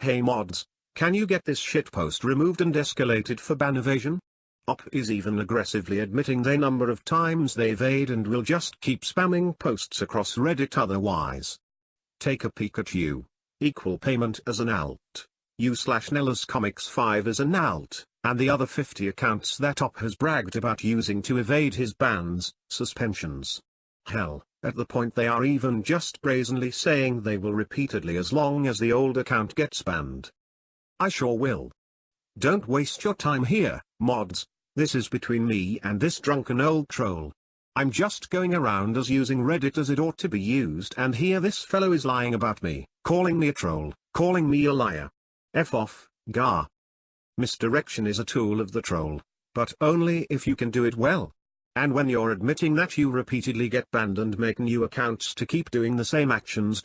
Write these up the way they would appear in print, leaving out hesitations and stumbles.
Hey mods, can you get this shitpost removed and escalated for ban evasion? Op is even aggressively admitting the number of times they evade and will just keep spamming posts across Reddit otherwise. Take a peek at you. Equal payment as an alt. You/Nellas Comics 5 as an alt, and the other 50 accounts that Op has bragged about using to evade his bans, suspensions. Hell, at the point they are even just brazenly saying they will repeatedly as long as the old account gets banned. I sure will. Don't waste your time here, mods. This is between me and this drunken old troll. I'm just going around as using Reddit as it ought to be used, and here this fellow is lying about me, calling me a troll, calling me a liar. F off, gar. Misdirection is a tool of the troll, but only if you can do it well. And when you're admitting that you repeatedly get banned and make new accounts to keep doing the same actions.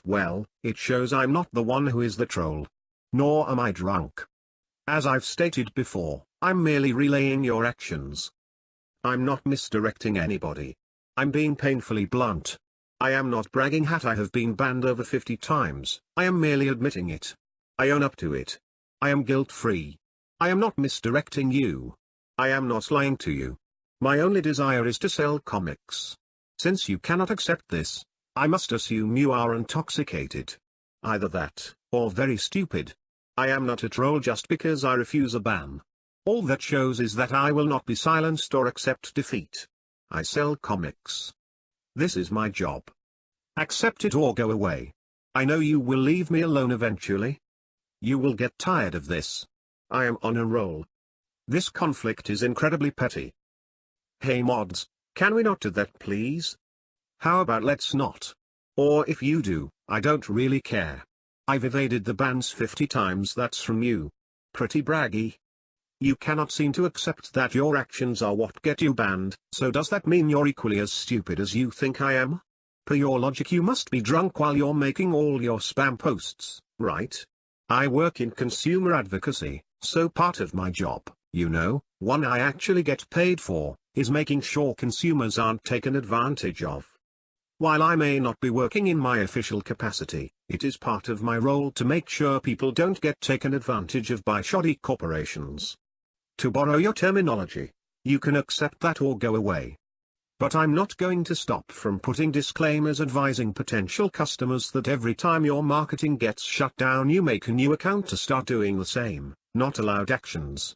Well, it shows I'm not the one who is the troll. Nor am I drunk. As I've stated before, I'm merely relaying your actions. I'm not misdirecting anybody. I'm being painfully blunt. I am not bragging that I have been banned over 50 times, I am merely admitting it. I own up to it. I am guilt-free. I am not misdirecting you. I am not lying to you. My only desire is to sell comics. Since you cannot accept this, I must assume you are intoxicated. Either that, or very stupid. I am not a troll just because I refuse a ban. All that shows is that I will not be silenced or accept defeat. I sell comics. This is my job. Accept it or go away. I know you will leave me alone eventually. You will get tired of this. I am on a roll. This conflict is incredibly petty. Hey mods, can we not do that please? How about let's not? Or if you do, I don't really care. I've evaded the bans 50 times, that's from you. Pretty braggy. You cannot seem to accept that your actions are what get you banned, so does that mean you're equally as stupid as you think I am? Per your logic you must be drunk while you're making all your spam posts, right? I work in consumer advocacy, so part of my job, you know, one I actually get paid for, is making sure consumers aren't taken advantage of. While I may not be working in my official capacity, it is part of my role to make sure people don't get taken advantage of by shoddy corporations. To borrow your terminology, you can accept that or go away. But I'm not going to stop from putting disclaimers advising potential customers that every time your marketing gets shut down you make a new account to start doing the same, not allowed actions.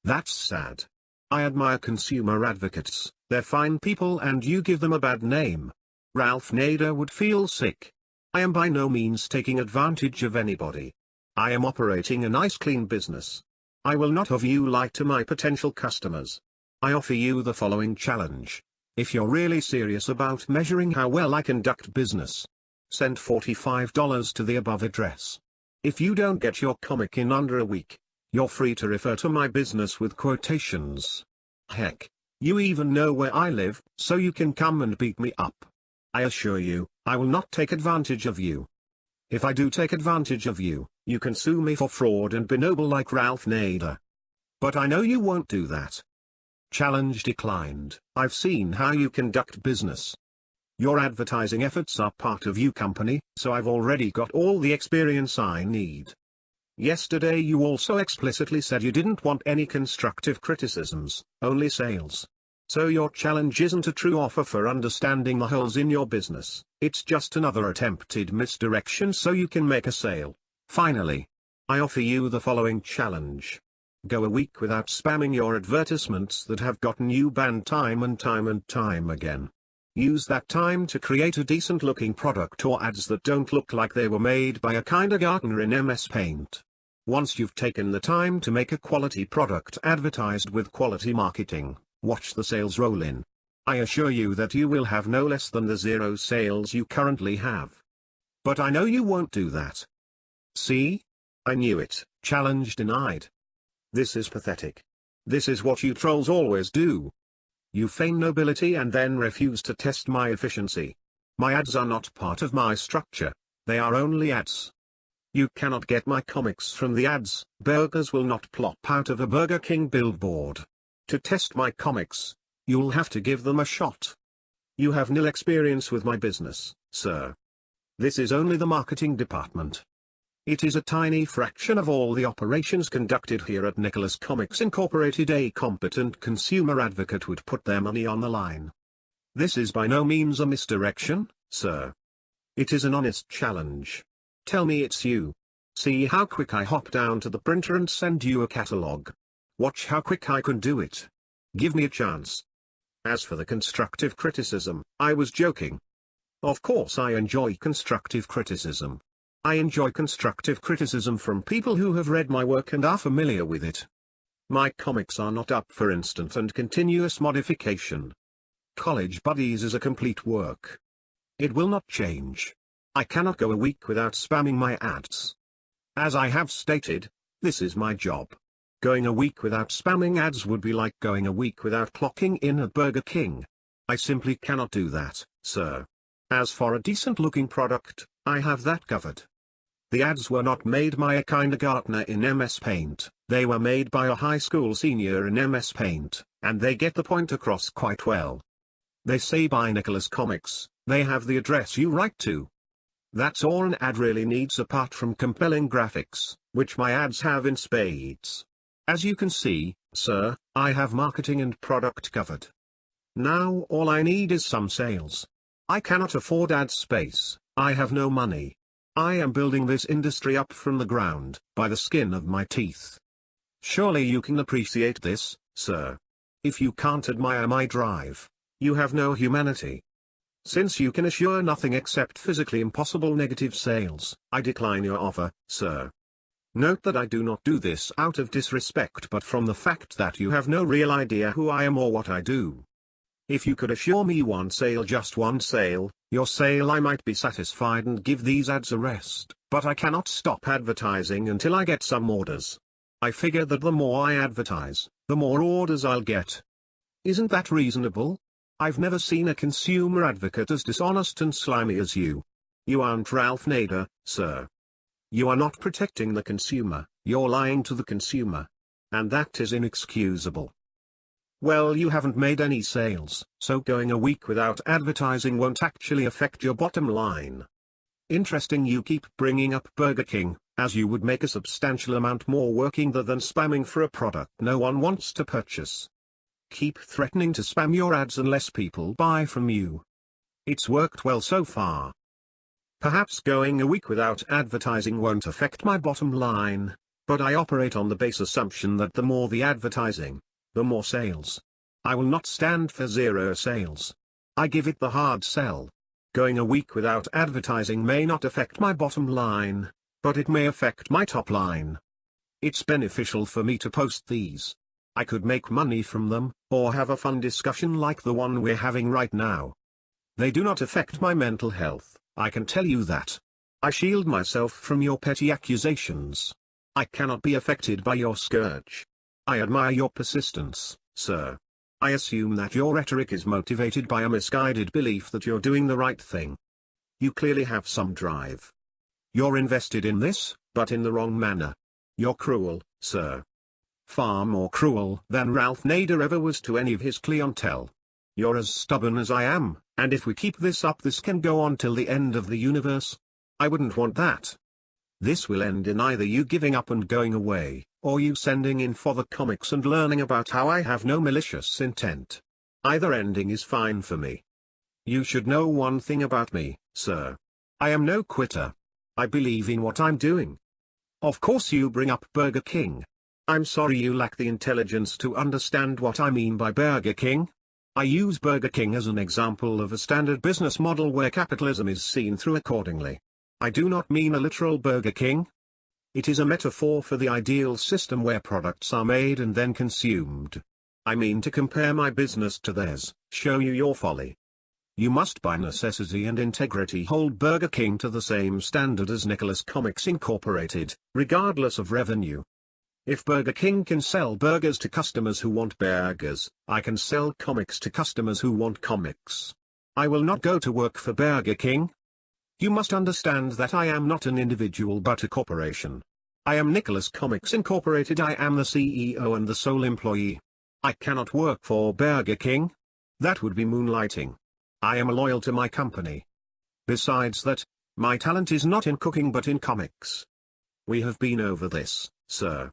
That's sad. I admire consumer advocates, they're fine people and you give them a bad name. Ralph Nader would feel sick. I am by no means taking advantage of anybody. I am operating a nice clean business. I will not have you lie to my potential customers. I offer you the following challenge. If you're really serious about measuring how well I conduct business, send $45 to the above address. If you don't get your comic in under a week, you're free to refer to my business with quotations. Heck, you even know where I live, so you can come and beat me up. I assure you, I will not take advantage of you. If I do take advantage of you, you can sue me for fraud and be noble like Ralph Nader. But I know you won't do that. Challenge declined. I've seen how you conduct business. Your advertising efforts are part of your company, so I've already got all the experience I need. Yesterday you also explicitly said you didn't want any constructive criticisms, only sales. So your challenge isn't a true offer for understanding the holes in your business, it's just another attempted misdirection so you can make a sale. Finally, I offer you the following challenge. Go a week without spamming your advertisements that have gotten you banned time and time again. Use that time to create a decent looking product or ads that don't look like they were made by a kindergartner in MS Paint. Once you've taken the time to make a quality product advertised with quality marketing, watch the sales roll in. I assure you that you will have no less than the 0 sales you currently have. But I know you won't do that. See? I knew it. Challenge denied. This is pathetic. This is what you trolls always do. You feign nobility and then refuse to test my efficiency. My ads are not part of my structure, they are only ads. You cannot get my comics from the ads, burgers will not plop out of a Burger King billboard. To test my comics, you'll have to give them a shot. You have nil experience with my business, sir. This is only the marketing department. It is a tiny fraction of all the operations conducted here at Nicholas Comics Incorporated. A competent consumer advocate would put their money on the line. This is by no means a misdirection, sir. It is an honest challenge. Tell me it's you. See how quick I hop down to the printer and send you a catalog. Watch how quick I can do it. Give me a chance. As for the constructive criticism, I was joking. Of course I enjoy constructive criticism. I enjoy constructive criticism from people who have read my work and are familiar with it. My comics are not up for instant and continuous modification. College Buddies is a complete work. It will not change. I cannot go a week without spamming my ads. As I have stated, this is my job. Going a week without spamming ads would be like going a week without clocking in at Burger King. I simply cannot do that, sir. As for a decent-looking product, I have that covered. The ads were not made by a kindergartner in MS Paint, they were made by a high school senior in MS Paint, and they get the point across quite well. They say by Nicholas Comics, they have the address you write to. That's all an ad really needs apart from compelling graphics, which my ads have in spades. As you can see, sir, I have marketing and product covered. Now all I need is some sales. I cannot afford ad space, I have no money. I am building this industry up from the ground, by the skin of my teeth. Surely you can appreciate this, sir. If you can't admire my drive, you have no humanity. Since you can assure nothing except physically impossible negative sales, I decline your offer, sir. Note that I do not do this out of disrespect but from the fact that you have no real idea who I am or what I do. If you could assure me one sale, just one sale, your sale, I might be satisfied and give these ads a rest, but I cannot stop advertising until I get some orders. I figure that the more I advertise, the more orders I'll get. Isn't that reasonable? I've never seen a consumer advocate as dishonest and slimy as you. You aren't Ralph Nader, sir. You are not protecting the consumer, you're lying to the consumer. And that is inexcusable. Well, you haven't made any sales, so going a week without advertising won't actually affect your bottom line. Interesting, you keep bringing up Burger King, as you would make a substantial amount more working there than spamming for a product no one wants to purchase. Keep threatening to spam your ads unless people buy from you. It's worked well so far. Perhaps going a week without advertising won't affect my bottom line, but I operate on the base assumption that the more the advertising, the more sales. I will not stand for zero sales. I give it the hard sell. Going a week without advertising may not affect my bottom line, but it may affect my top line. It's beneficial for me to post these. I could make money from them, or have a fun discussion like the one we're having right now. They do not affect my mental health, I can tell you that. I shield myself from your petty accusations. I cannot be affected by your scourge. I admire your persistence, sir. I assume that your rhetoric is motivated by a misguided belief that you're doing the right thing. You clearly have some drive. You're invested in this, but in the wrong manner. You're cruel, sir. Far more cruel than Ralph Nader ever was to any of his clientele. You're as stubborn as I am, and if we keep this up, this can go on till the end of the universe. I wouldn't want that. This will end in either you giving up and going away, or you sending in for the comics and learning about how I have no malicious intent. Either ending is fine for me. You should know one thing about me, sir. I am no quitter. I believe in what I'm doing. Of course you bring up Burger King. I'm sorry you lack the intelligence to understand what I mean by Burger King. I use Burger King as an example of a standard business model where capitalism is seen through accordingly. I do not mean a literal Burger King. It is a metaphor for the ideal system where products are made and then consumed. I mean to compare my business to theirs, show you your folly. You must by necessity and integrity hold Burger King to the same standard as Nicholas Comics Incorporated, regardless of revenue. If Burger King can sell burgers to customers who want burgers, I can sell comics to customers who want comics. I will not go to work for Burger King. You must understand that I am not an individual but a corporation. I am Nicholas Comics Incorporated. I am the CEO and the sole employee. I cannot work for Burger King. That would be moonlighting. I am loyal to my company. Besides that, my talent is not in cooking but in comics. We have been over this, sir.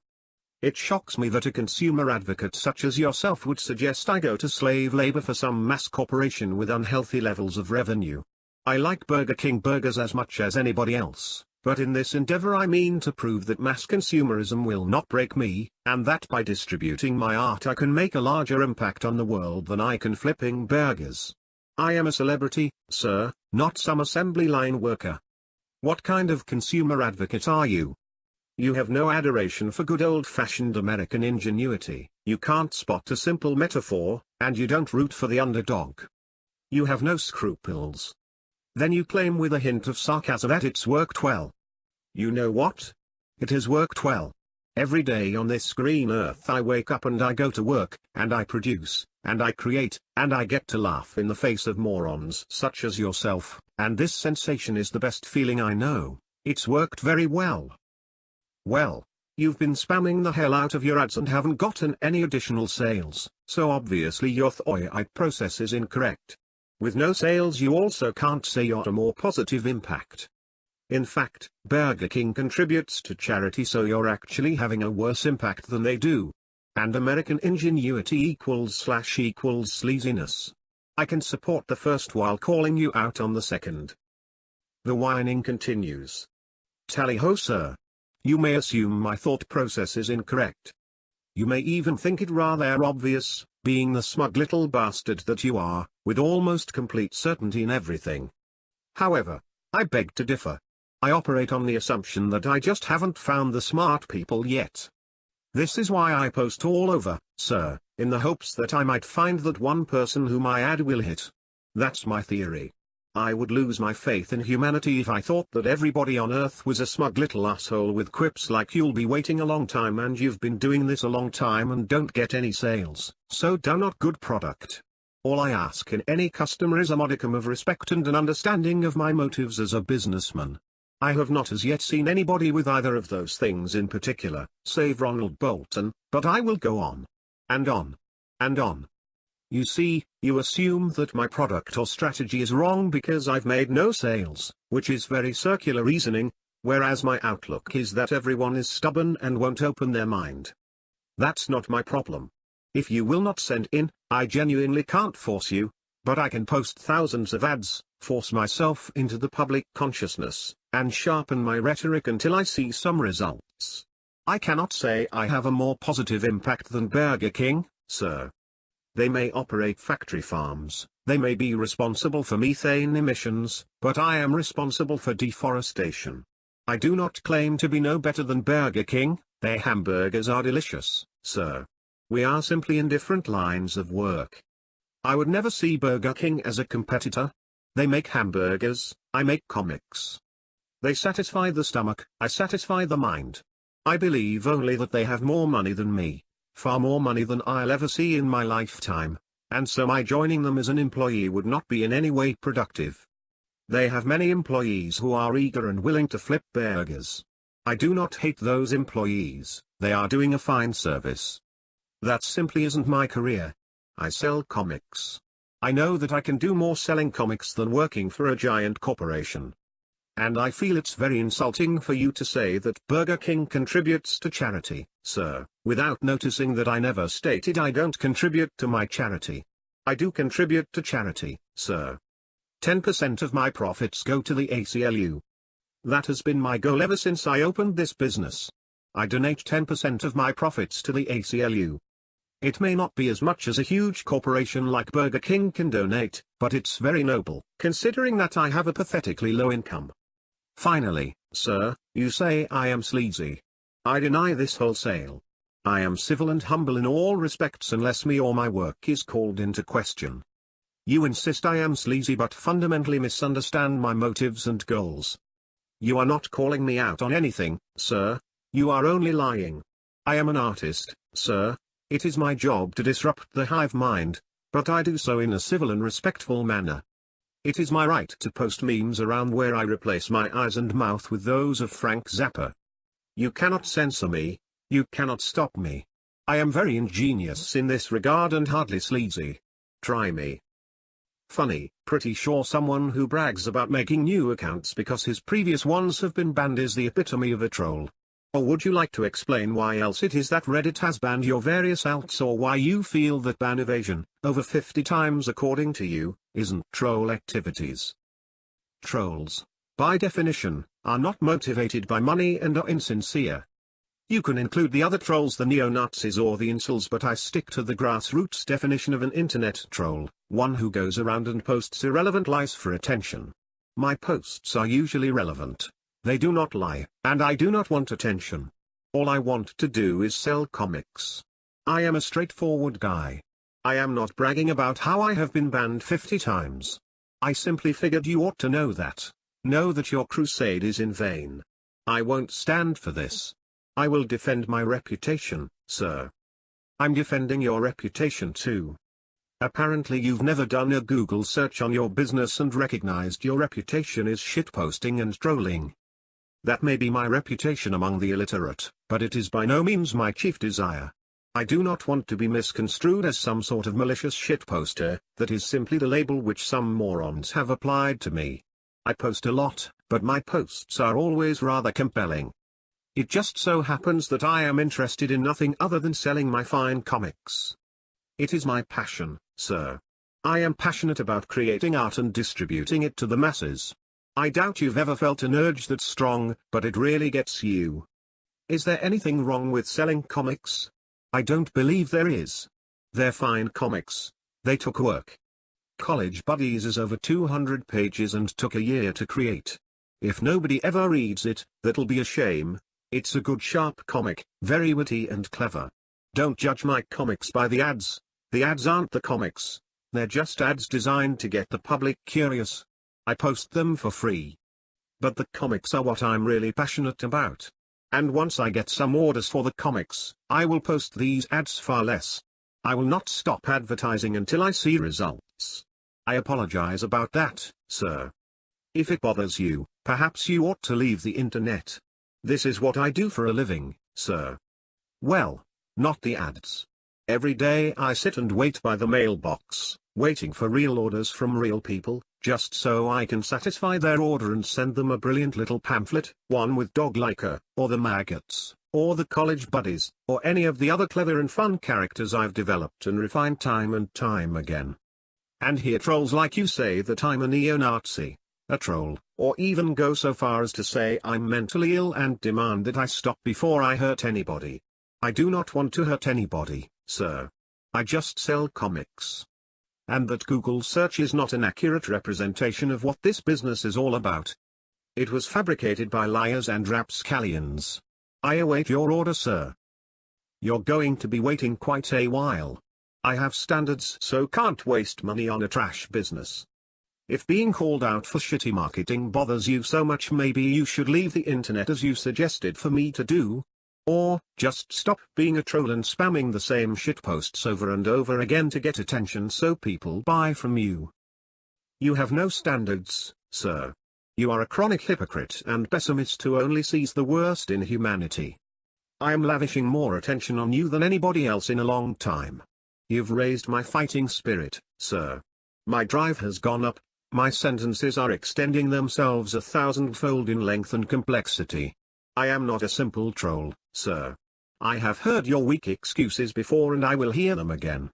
It shocks me that a consumer advocate such as yourself would suggest I go to slave labor for some mass corporation with unhealthy levels of revenue. I like Burger King burgers as much as anybody else, but in this endeavor I mean to prove that mass consumerism will not break me, and that by distributing my art I can make a larger impact on the world than I can flipping burgers. I am a celebrity, sir, not some assembly line worker. What kind of consumer advocate are you? You have no adoration for good old-fashioned American ingenuity, you can't spot a simple metaphor, and you don't root for the underdog. You have no scruples. Then you claim with a hint of sarcasm that it's worked well. You know what? It has worked well. Every day on this green earth I wake up and I go to work, and I produce, and I create, and I get to laugh in the face of morons such as yourself, and this sensation is the best feeling I know. It's worked very well. Well, you've been spamming the hell out of your ads and haven't gotten any additional sales, so obviously your thought process is incorrect. With no sales you also can't say you're a more positive impact. In fact, Burger King contributes to charity, so you're actually having a worse impact than they do. And American ingenuity equals sleaziness. I can support the first while calling you out on the second. The whining continues. Tally-ho, sir. You may assume my thought process is incorrect. You may even think it rather obvious, being the smug little bastard that you are, with almost complete certainty in everything. However, I beg to differ. I operate on the assumption that I just haven't found the smart people yet. This is why I post all over, sir, in the hopes that I might find that one person whom my ad will hit. That's my theory. I would lose my faith in humanity if I thought that everybody on Earth was a smug little asshole with quips like "you'll be waiting a long time and you've been doing this a long time and don't get any sales, so do not good product." All I ask in any customer is a modicum of respect and an understanding of my motives as a businessman. I have not as yet seen anybody with either of those things in particular, save Ronald Bolton, but I will go on. And on. And on. You see, you assume that my product or strategy is wrong because I've made no sales, which is very circular reasoning, whereas my outlook is that everyone is stubborn and won't open their mind. That's not my problem. If you will not send in, I genuinely can't force you, but I can post thousands of ads, force myself into the public consciousness, and sharpen my rhetoric until I see some results. I cannot say I have a more positive impact than Burger King, sir. They may operate factory farms, they may be responsible for methane emissions, but I am responsible for deforestation. I do not claim to be no better than Burger King, their hamburgers are delicious, sir. We are simply in different lines of work. I would never see Burger King as a competitor. They make hamburgers, I make comics. They satisfy the stomach, I satisfy the mind. I believe only that they have more money than me. Far more money than I'll ever see in my lifetime, and so my joining them as an employee would not be in any way productive. They have many employees who are eager and willing to flip burgers. I do not hate those employees, they are doing a fine service. That simply isn't my career. I sell comics. I know that I can do more selling comics than working for a giant corporation. And I feel it's very insulting for you to say that Burger King contributes to charity, sir, without noticing that I never stated I don't contribute to my charity. I do contribute to charity, sir. 10% of my profits go to the ACLU. That has been my goal ever since I opened this business. I donate 10% of my profits to the ACLU. It may not be as much as a huge corporation like Burger King can donate, but it's very noble, considering that I have a pathetically low income. Finally, sir, you say I am sleazy. I deny this wholesale. I am civil and humble in all respects unless me or my work is called into question. You insist I am sleazy but fundamentally misunderstand my motives and goals. You are not calling me out on anything, sir. You are only lying. I am an artist, sir. It is my job to disrupt the hive mind, but I do so in a civil and respectful manner. It is my right to post memes around where I replace my eyes and mouth with those of Frank Zappa. You cannot censor me, you cannot stop me. I am very ingenious in this regard and hardly sleazy. Try me. Funny, pretty sure someone who brags about making new accounts because his previous ones have been banned is the epitome of a troll. Or would you like to explain why else it is that Reddit has banned your various alts, or why you feel that ban evasion, over 50 times according to you, isn't troll activities? Trolls, by definition, are not motivated by money and are insincere. You can include the other trolls, the neo-Nazis or the incels, but I stick to the grassroots definition of an internet troll, one who goes around and posts irrelevant lies for attention. My posts are usually relevant. They do not lie, and I do not want attention. All I want to do is sell comics. I am a straightforward guy. I am not bragging about how I have been banned 50 times. I simply figured you ought to know that. Know that your crusade is in vain. I won't stand for this. I will defend my reputation, sir. I'm defending your reputation too. Apparently you've never done a Google search on your business and recognized your reputation is shitposting and trolling. That may be my reputation among the illiterate, but it is by no means my chief desire. I do not want to be misconstrued as some sort of malicious shitposter. That is simply the label which some morons have applied to me. I post a lot, but my posts are always rather compelling. It just so happens that I am interested in nothing other than selling my fine comics. It is my passion, sir. I am passionate about creating art and distributing it to the masses. I doubt you've ever felt an urge that's strong, but it really gets you. Is there anything wrong with selling comics? I don't believe there is. They're fine comics. They took work. College Buddies is over 200 pages and took a year to create. If nobody ever reads it, that'll be a shame. It's a good sharp comic, very witty and clever. Don't judge my comics by the ads. The ads aren't the comics. They're just ads designed to get the public curious. I post them for free. But the comics are what I'm really passionate about. And once I get some orders for the comics, I will post these ads far less. I will not stop advertising until I see results. I apologize about that, sir. If it bothers you, perhaps you ought to leave the internet. This is what I do for a living, sir. Well, not the ads. Every day I sit and wait by the mailbox, waiting for real orders from real people, just so I can satisfy their order and send them a brilliant little pamphlet, one with Dog Liker, or the Maggots, or the College Buddies, or any of the other clever and fun characters I've developed and refined time and time again. And hear trolls like you say that I'm a neo-Nazi, a troll, or even go so far as to say I'm mentally ill and demand that I stop before I hurt anybody. I do not want to hurt anybody, sir. I just sell comics. And that Google search is not an accurate representation of what this business is all about. It was fabricated by liars and rapscallions. I await your order, sir. You're going to be waiting quite a while. I have standards, so can't waste money on a trash business. If being called out for shitty marketing bothers you so much, maybe you should leave the internet as you suggested for me to do. Or, just stop being a troll and spamming the same shitposts over and over again to get attention so people buy from you. You have no standards, sir. You are a chronic hypocrite and pessimist who only sees the worst in humanity. I am lavishing more attention on you than anybody else in a long time. You've raised my fighting spirit, sir. My drive has gone up, my sentences are extending themselves 1,000-fold in length and complexity. I am not a simple troll, sir. I have heard your weak excuses before and I will hear them again.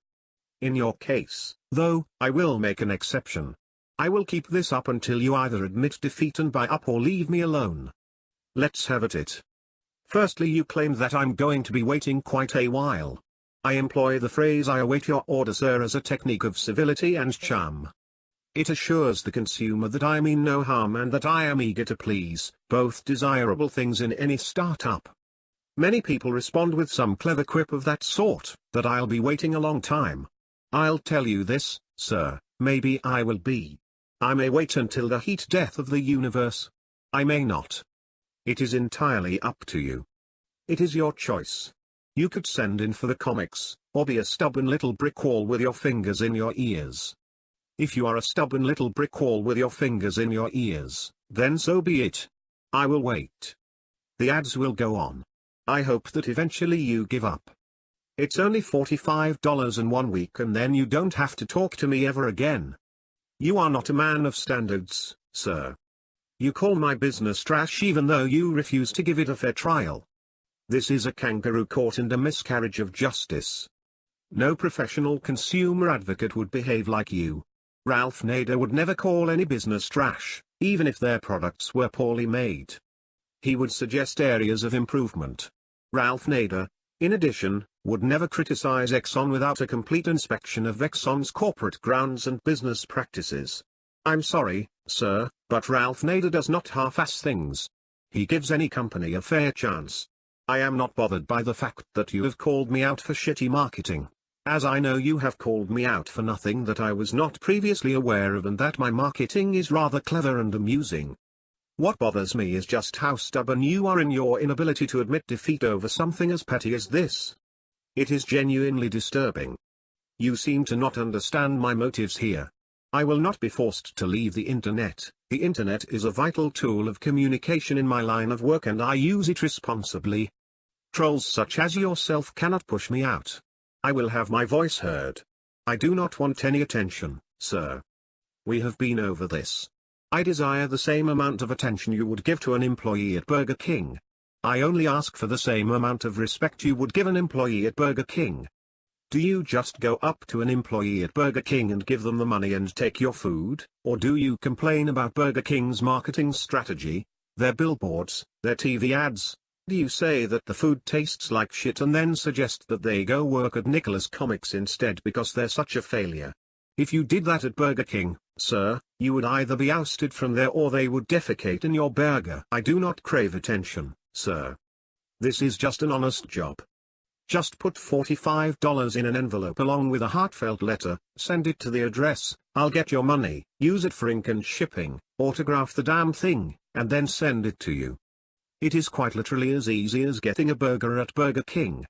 In your case, though, I will make an exception. I will keep this up until you either admit defeat and buy up or leave me alone. Let's have at it. Firstly, you claim that I'm going to be waiting quite a while. I employ the phrase "I await your order, sir" as a technique of civility and charm. It assures the consumer that I mean no harm and that I am eager to please, both desirable things in any startup. Many people respond with some clever quip of that sort, that I'll be waiting a long time. I'll tell you this, sir, maybe I will be. I may wait until the heat death of the universe. I may not. It is entirely up to you. It is your choice. You could send in for the comics, or be a stubborn little brick wall with your fingers in your ears. If you are a stubborn little brick wall with your fingers in your ears, then so be it. I will wait. The ads will go on. I hope that eventually you give up. It's only $45 in 1 week and then you don't have to talk to me ever again. You are not a man of standards, sir. You call my business trash even though you refuse to give it a fair trial. This is a kangaroo court and a miscarriage of justice. No professional consumer advocate would behave like you. Ralph Nader would never call any business trash, even if their products were poorly made. He would suggest areas of improvement. Ralph Nader, in addition, would never criticize Exxon without a complete inspection of Exxon's corporate grounds and business practices. I'm sorry, sir, but Ralph Nader does not half-ass things. He gives any company a fair chance. I am not bothered by the fact that you have called me out for shitty marketing, as I know you have called me out for nothing that I was not previously aware of and that my marketing is rather clever and amusing. What bothers me is just how stubborn you are in your inability to admit defeat over something as petty as this. It is genuinely disturbing. You seem to not understand my motives here. I will not be forced to leave the internet. The internet is a vital tool of communication in my line of work and I use it responsibly. Trolls such as yourself cannot push me out. I will have my voice heard. I do not want any attention, sir. We have been over this. I desire the same amount of attention you would give to an employee at Burger King. I only ask for the same amount of respect you would give an employee at Burger King. Do you just go up to an employee at Burger King and give them the money and take your food, or do you complain about Burger King's marketing strategy, their billboards, their TV ads? Do you say that the food tastes like shit and then suggest that they go work at Nicholas Comics instead because they're such a failure? If you did that at Burger King, sir, you would either be ousted from there or they would defecate in your burger. I do not crave attention, sir. This is just an honest job. Just put $45 in an envelope along with a heartfelt letter, send it to the address, I'll get your money, use it for ink and shipping, autograph the damn thing, and then send it to you. It is quite literally as easy as getting a burger at Burger King.